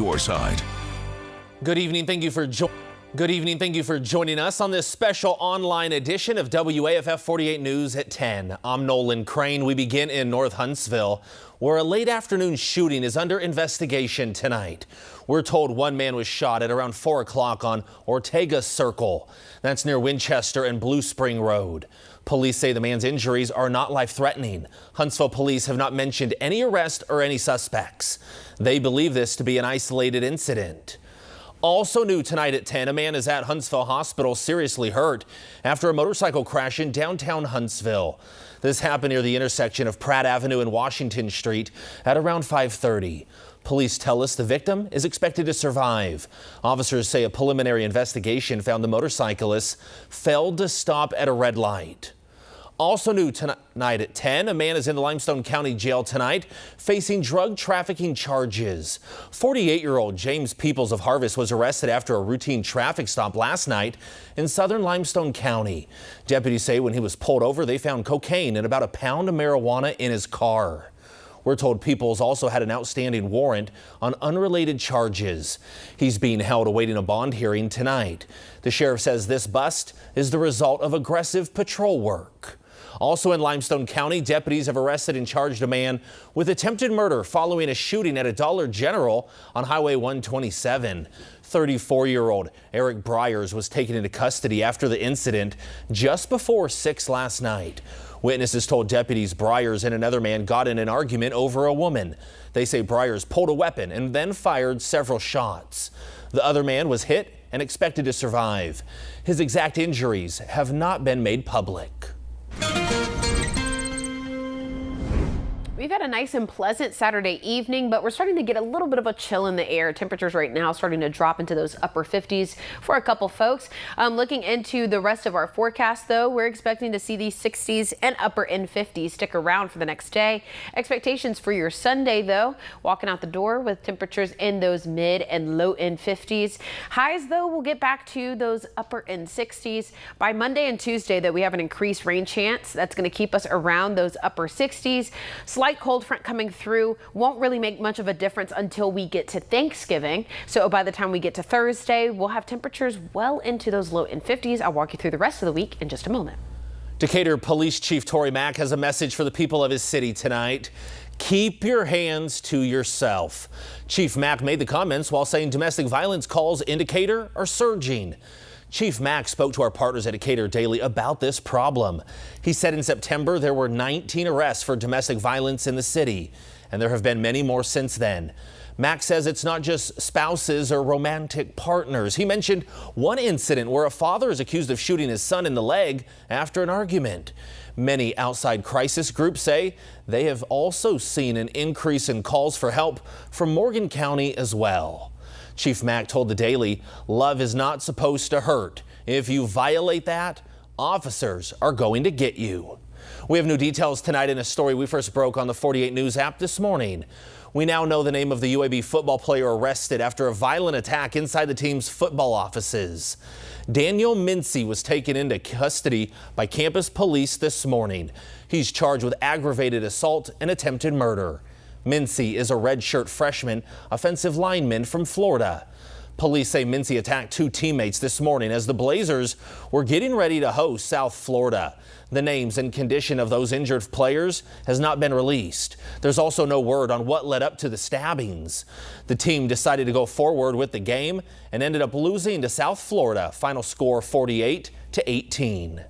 your side. Good evening. Thank you for joining us on this special online edition of WAFF 48 News at 10. I'm Nolan Crane. We begin in North Huntsville, where a late afternoon shooting is under investigation tonight. We're told one man was shot at around 4 o'clock on Ortega Circle. That's near Winchester and Blue Spring Road. Police say the man's injuries are not life-threatening. Huntsville police have not mentioned any arrest or any suspects. They believe this to be an isolated incident. Also new tonight at 10, a man is at Huntsville Hospital seriously hurt after a motorcycle crash in downtown Huntsville. This happened near the intersection of Pratt Avenue and Washington Street at around 5:30. Police tell us the victim is expected to survive. Officers say a preliminary investigation found the motorcyclist failed to stop at a red light. Also new tonight at 10, a man is in the Limestone County Jail tonight facing drug trafficking charges. 48-year-old James Peoples of Harvest was arrested after a routine traffic stop last night in southern Limestone County. Deputies say when he was pulled over, they found cocaine and about a pound of marijuana in his car. We're told Peoples also had an outstanding warrant on unrelated charges. He's being held awaiting a bond hearing tonight. The sheriff says this bust is the result of aggressive patrol work. Also in Limestone County, deputies have arrested and charged a man with attempted murder following a shooting at a Dollar General on Highway 127. 34-year-old Eric Bryers was taken into custody after the incident just before 6 last night. Witnesses told deputies Bryers and another man got in an argument over a woman. They say Bryers pulled a weapon and then fired several shots. The other man was hit and expected to survive. His exact injuries have not been made public. We've had a nice and pleasant Saturday evening, but we're starting to get a little bit of a chill in the air. Temperatures right now starting to drop into those upper 50s for a couple folks. Looking into the rest of our forecast, though, we're expecting to see these 60s and upper end 50s stick around for the next day. Expectations for your Sunday, though, walking out the door with temperatures in those mid and low end 50s. Highs, though, will get back to those upper end 60s. By Monday and Tuesday, though, we have an increased rain chance. That's going to keep us around those upper 60s. Slight cold front coming through won't really make much of a difference until we get to Thanksgiving. So by the time we get to Thursday, we'll have temperatures well into those low end 50s. I'll walk you through the rest of the week in just a moment. Decatur Police Chief Tory Mack has a message for the people of his city tonight. Keep your hands to yourself. Chief Mack made the comments while saying domestic violence calls in Decatur are surging. Chief Mack spoke to our partners at Decatur Daily about this problem. He said in September there were 19 arrests for domestic violence in the city, and there have been many more since then. Mack says it's not just spouses or romantic partners. He mentioned one incident where a father is accused of shooting his son in the leg after an argument. Many outside crisis groups say they have also seen an increase in calls for help from Morgan County as well. Chief Mack told the Daily, love is not supposed to hurt. If you violate that, officers are going to get you. We have new details tonight in a story we first broke on the 48 News app this morning. We now know the name of the UAB football player arrested after a violent attack inside the team's football offices. Daniel Mincy was taken into custody by campus police this morning. He's charged with aggravated assault and attempted murder. Mincy is a redshirt freshman offensive lineman from Florida. Police say Mincy attacked two teammates this morning as the Blazers were getting ready to host South Florida. The names and condition of those injured players has not been released. There's also no word on what led up to the stabbings. The team decided to go forward with the game and ended up losing to South Florida. Final score 48-18.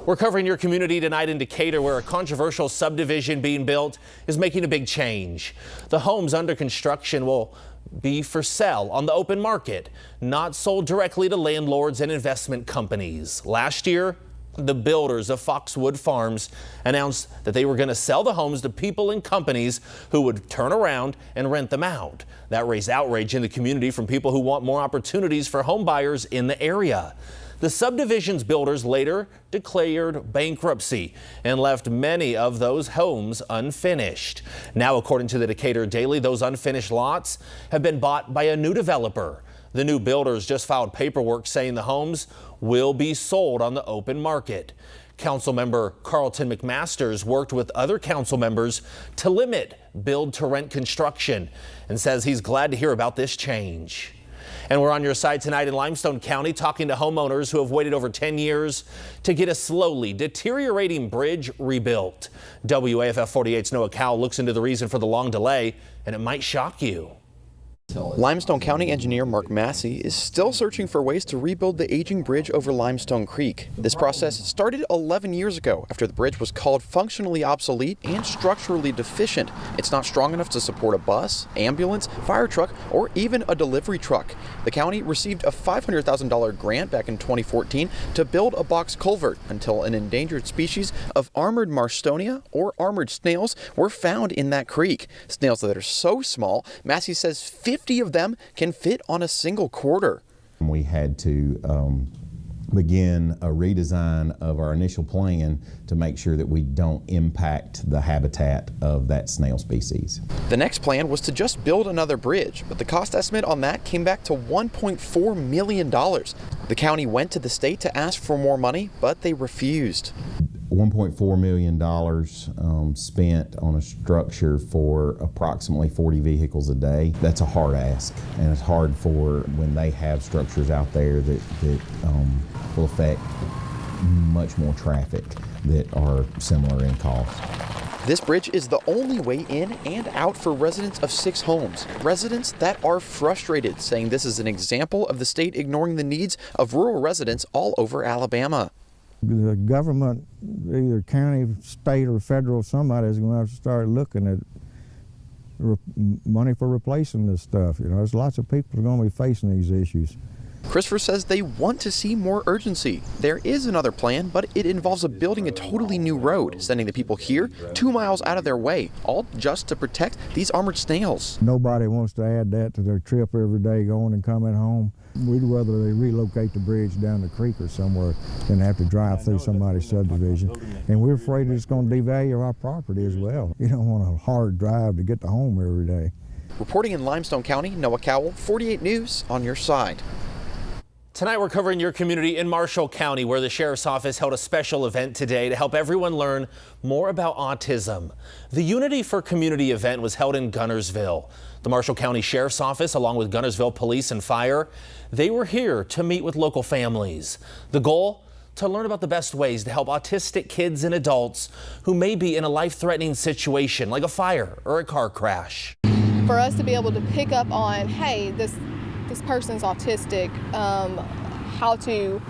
We're covering your community tonight in Decatur, where a controversial subdivision being built is making a big change. The homes under construction will be for sale on the open market, not sold directly to landlords and investment companies. Last year, the builders of Foxwood Farms announced that they were going to sell the homes to people and companies who would turn around and rent them out. That raised outrage in the community from people who want more opportunities for home buyers in the area. The subdivision's builders later declared bankruptcy and left many of those homes unfinished. Now, according to the Decatur Daily, those unfinished lots have been bought by a new developer. The new builders just filed paperwork saying the homes will be sold on the open market. Councilmember Carlton McMasters worked with other council members to limit build-to-rent construction and says he's glad to hear about this change. And we're on your side tonight in Limestone County talking to homeowners who have waited over 10 years to get a slowly deteriorating bridge rebuilt. WAFF 48's Noah Cowell looks into the reason for the long delay, and it might shock you. Limestone County engineer Mark Massey is still searching for ways to rebuild the aging bridge over Limestone Creek. This process started 11 years ago after the bridge was called functionally obsolete and structurally deficient. It's not strong enough to support a bus, ambulance, fire truck, or even a delivery truck. The county received a $500,000 grant back in 2014 to build a box culvert until an endangered species of armored Marstonea, or armored snails, were found in that creek. Snails that are so small, Massey says 50 of them can fit on a single quarter. We had to begin a redesign of our initial plan to make sure that we don't impact the habitat of that snail species. The next plan was to just build another bridge, but the cost estimate on that came back to $1.4 million. The county went to the state to ask for more money, but they refused. $1.4 million spent on a structure for approximately 40 vehicles a day. That's a hard ask, and it's hard for when they have structures out there that will affect much more traffic that are similar in cost. This bridge is the only way in and out for residents of 6 homes. Residents that are frustrated, saying this is an example of the state ignoring the needs of rural residents all over Alabama. The government, either county, state, or federal, somebody is going to have to start looking at money for replacing this stuff. You know, there's lots of people who are going to be facing these issues. Christopher says they want to see more urgency. There is another plan, but it involves building a totally new road, sending the people here 2 miles out of their way, all just to protect these armored snails. Nobody wants to add that to their trip every day going and coming home. We'd rather they relocate the bridge down the creek or somewhere than have to drive through somebody's subdivision. And we're afraid it's going to devalue our property as well. You don't want a hard drive to get to home every day. Reporting in Limestone County, Noah Cowell, 48 News, on your side. Tonight we're covering your community in Marshall County, where the Sheriff's Office held a special event today to help everyone learn more about autism. The Unity for Community event was held in Guntersville. The Marshall County Sheriff's Office, along with Guntersville Police and Fire, they were here to meet with local families. The goal? To learn about the best ways to help autistic kids and adults who may be in a life-threatening situation like a fire or a car crash. For us to be able to pick up on, hey, this person's autistic, how to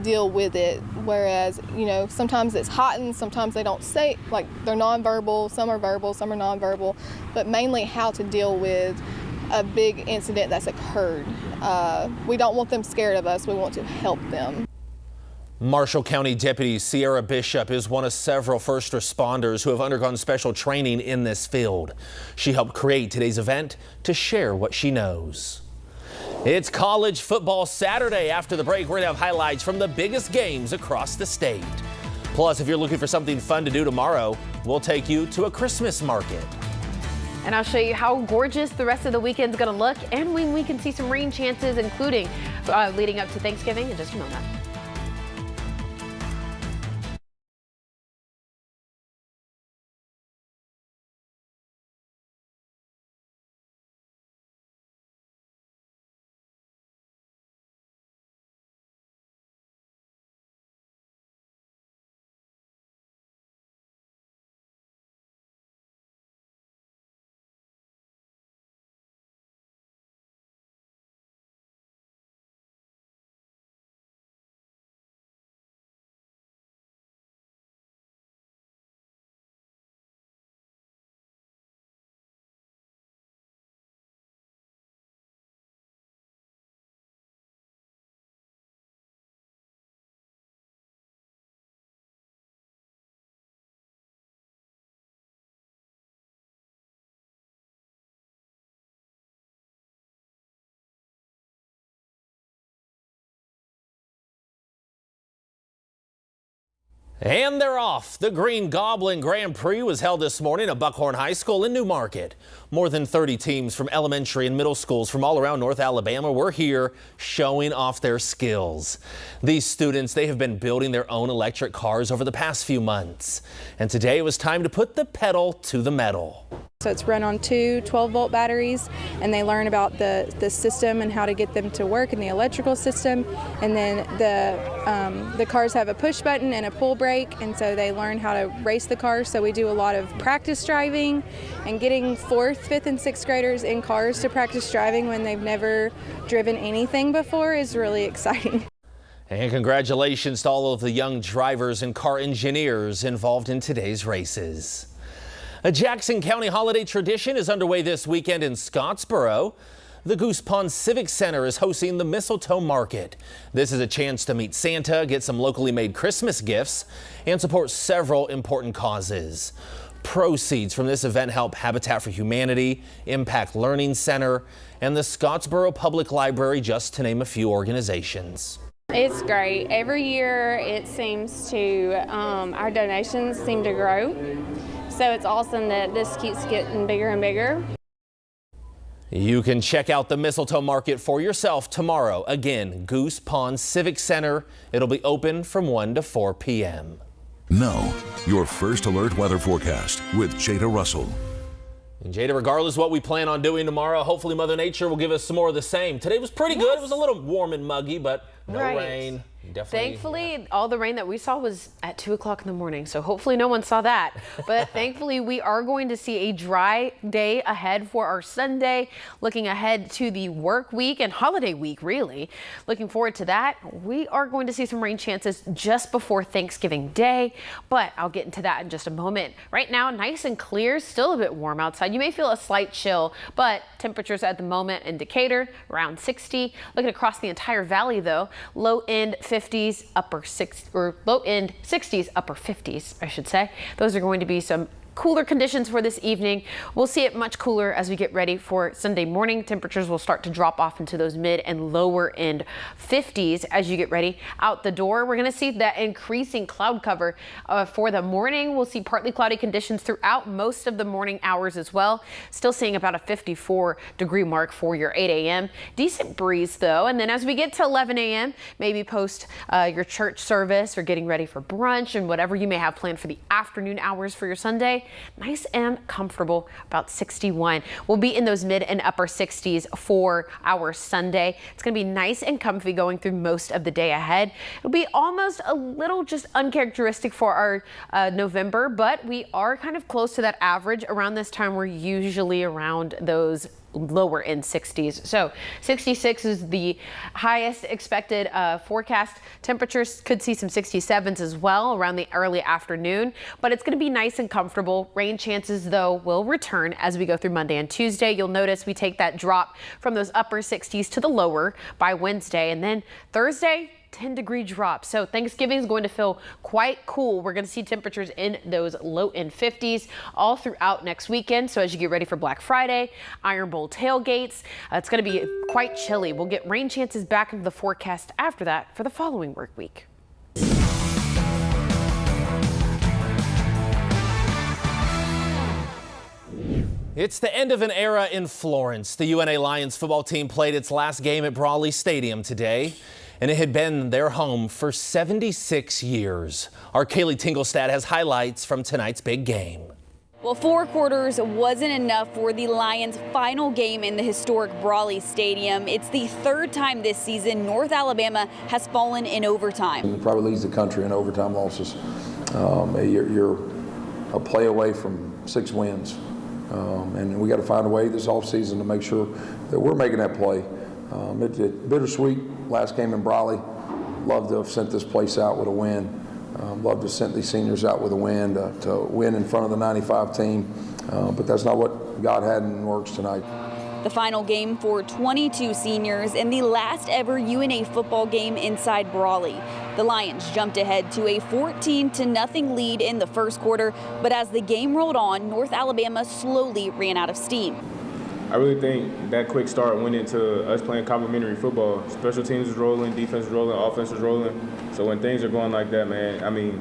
deal with it. Whereas, you know, sometimes it's heightened, sometimes they don't say, like they're nonverbal, some are verbal, some are nonverbal, but mainly how to deal with a big incident that's occurred. We don't want them scared of us, we want to help them. Marshall County Deputy Sierra Bishop is one of several first responders who have undergone special training in this field. She helped create today's event to share what she knows. It's college football Saturday. After the break, we're going to have highlights from the biggest games across the state. Plus, if you're looking for something fun to do tomorrow, we'll take you to a Christmas market. And I'll show you how gorgeous the rest of the weekend's going to look and when we can see some rain chances, including leading up to Thanksgiving in just a moment. And they're off. The Green Goblin Grand Prix was held this morning at Buckhorn High School in New Market. More than 30 teams from elementary and middle schools from all around North Alabama were here showing off their skills. These students, they have been building their own electric cars over the past few months. And today it was time to put the pedal to the metal. So it's run on two 12-volt batteries, and they learn about the system and how to get them to work in the electrical system. And then the cars have a push button and a pull brake, and so they learn how to race the cars. So we do a lot of practice driving, and getting 4th, 5th, and 6th graders in cars to practice driving when they've never driven anything before is really exciting. And congratulations to all of the young drivers and car engineers involved in today's races. A Jackson County holiday tradition is underway this weekend in Scottsboro. The Goose Pond Civic Center is hosting the Mistletoe Market. This is a chance to meet Santa, get some locally made Christmas gifts, and support several important causes. Proceeds from this event help Habitat for Humanity, Impact Learning Center, and the Scottsboro Public Library, just to name a few organizations. It's great. Every year it seems to, our donations seem to grow. So it's awesome that this keeps getting bigger and bigger. You can check out the Mistletoe Market for yourself tomorrow. Again, Goose Pond Civic Center. It'll be open from 1 to 4 p.m. Now, your first alert weather forecast with Jada Russell. And Jada, regardless of what we plan on doing tomorrow, hopefully Mother Nature will give us some more of the same. Today was pretty good. It was a little warm and muggy, but no rain. Definitely. Thankfully, all the rain that we saw was at 2 o'clock in the morning, so hopefully no one saw that. But thankfully, we are going to see a dry day ahead for our Sunday. Looking ahead to the work week and holiday week, really. Looking forward to that. We are going to see some rain chances just before Thanksgiving Day, but I'll get into that in just a moment. Right now, nice and clear, still a bit warm outside. You may feel a slight chill, but temperatures at the moment in Decatur around 60. Looking across the entire valley, though, low end 50s, upper 60s, or low end 60s, upper 50s, I should say. Those are going to be some cooler conditions for this evening. We'll see it much cooler as we get ready for Sunday morning. Temperatures will start to drop off into those mid and lower end 50s as you get ready out the door. We're going to see that increasing cloud cover for the morning. We'll see partly cloudy conditions throughout most of the morning hours as well. Still seeing about a 54-degree mark for your 8 a.m. Decent breeze though. And then as we get to 11 a.m., maybe post your church service or getting ready for brunch and whatever you may have planned for the afternoon hours for your Sunday. Nice and comfortable, about 61. We'll be in those mid and upper 60s for our Sunday. It's going to be nice and comfy going through most of the day ahead. It'll be almost a little just uncharacteristic for our November, but we are kind of close to that average. Around this time, we're usually around those lower end 60s. So 66 is the highest expected forecast. Temperatures could see some 67s as well around the early afternoon, but it's going to be nice and comfortable. Rain chances though will return as we go through Monday and Tuesday. You'll notice we take that drop from those upper 60s to the lower by Wednesday, and then Thursday 10-degree drop. So Thanksgiving is going to feel quite cool. We're going to see temperatures in those low end 50s all throughout next weekend. So as you get ready for Black Friday, Iron Bowl tailgates, it's going to be quite chilly. We'll get rain chances back into the forecast after that for the following work week. It's the end of an era in Florence. The UNA Lions football team played its last game at Brawley Stadium today, and it had been their home for 76 years. Our Kaylee Tinglestad has highlights from tonight's big game. Well, 4 quarters wasn't enough for the Lions' final game in the historic Brawley Stadium. It's the 3rd time this season North Alabama has fallen in overtime. It probably leads the country in overtime losses. You're a play away from 6 wins. And we got to find a way this offseason to make sure that we're making that play. It's bittersweet. Last game in Brawley. Love to have sent this place out with a win. Love to have sent these seniors out with a win to win in front of the 95 team. But that's not what God had in works tonight. The final game for 22 seniors and the last ever UNA football game inside Brawley. The Lions jumped ahead to a 14-0 lead in the first quarter, but as the game rolled on, North Alabama slowly ran out of steam. I really think that quick start went into us playing complementary football. Special teams was rolling, defense was rolling, offense was rolling. So when things are going like that, man, I mean,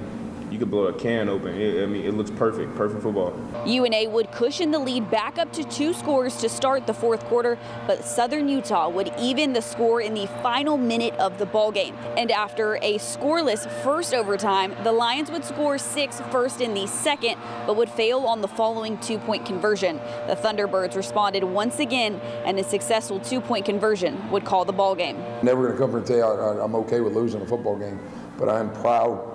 you could blow a can open. It looks perfect football. UNA would cushion the lead back up to 2 scores to start the fourth quarter, but Southern Utah would even the score in the final minute of the ball game. And after a scoreless first overtime, the Lions would score 6 first in the second, but would fail on the following 2-point conversion. The Thunderbirds responded once again, and a successful 2-point conversion would call the ball game. Never going to come here and tell you I'm okay with losing a football game, but I'm proud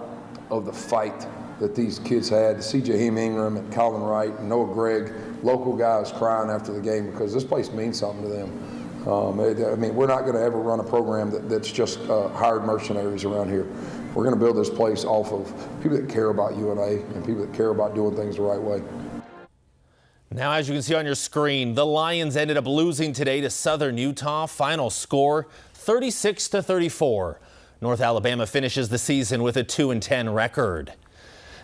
of the fight that these kids had. C.J. Ingram and Colin Wright and Noah Gregg, local guys crying after the game because this place means something to them. We're not going to ever run a program that's just hired mercenaries around here. We're going to build this place off of people that care about UNA and people that care about doing things the right way. Now, as you can see on your screen, the Lions ended up losing today to Southern Utah. Final score 36-34. North Alabama finishes the season with a 2-10 record.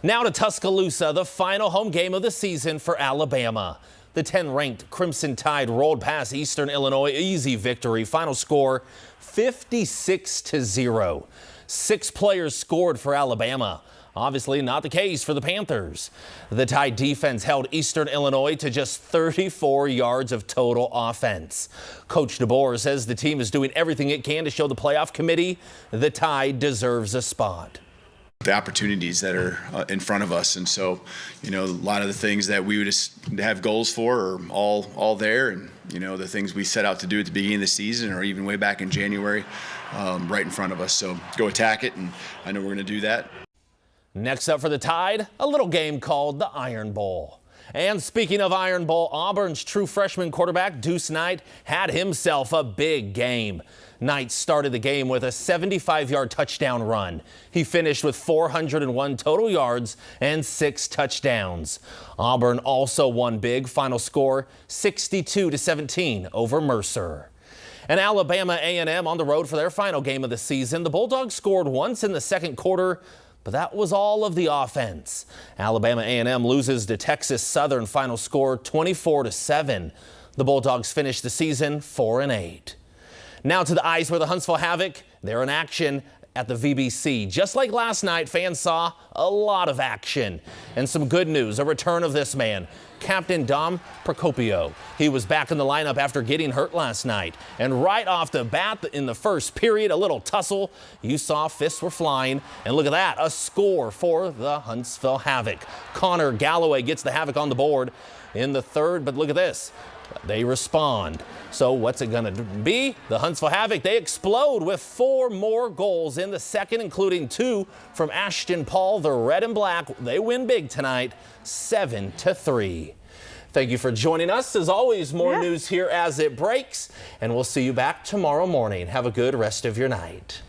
Now to Tuscaloosa, the final home game of the season for Alabama. The 10-ranked Crimson Tide rolled past Eastern Illinois. Easy victory. Final score 56-0. 6 players scored for Alabama. Obviously not the case for the Panthers. The Tide defense held Eastern Illinois to just 34 yards of total offense. Coach DeBoer says the team is doing everything it can to show the playoff committee the Tide deserves a spot. The opportunities that are in front of us, and so a lot of the things that we would just have goals for are all there, and the things we set out to do at the beginning of the season or even way back in January right in front of us. So go attack it, and I know we're going to do that. Next up for the Tide, a little game called the Iron Bowl. And speaking of Iron Bowl, Auburn's true freshman quarterback Deuce Knight had himself a big game. Knight started the game with a 75-yard touchdown run. He finished with 401 total yards and 6 touchdowns. Auburn also won big. Final score 62-17 over Mercer. And Alabama A&M on the road for their final game of the season. The Bulldogs scored once in the second quarter, but that was all of the offense. Alabama A&M loses to Texas Southern. Final score 24-7. The Bulldogs finished the season 4-8. Now to the ice where the Huntsville Havoc, they're in action at the VBC. Just like last night, fans saw a lot of action. And some good news, a return of this man, Captain Dom Procopio. He was back in the lineup after getting hurt last night. And right off the bat in the first period, a little tussle. You saw fists were flying. And look at that, a score for the Huntsville Havoc. Connor Galloway gets the Havoc on the board in the third, but look at this. They respond. So what's it going to be? The Huntsville Havoc, they explode with 4 more goals in the second, including 2 from Ashton Paul. The red and black, they win big tonight, 7-3. Thank you for joining us. As always, more news here as it breaks, and we'll see you back tomorrow morning. Have a good rest of your night.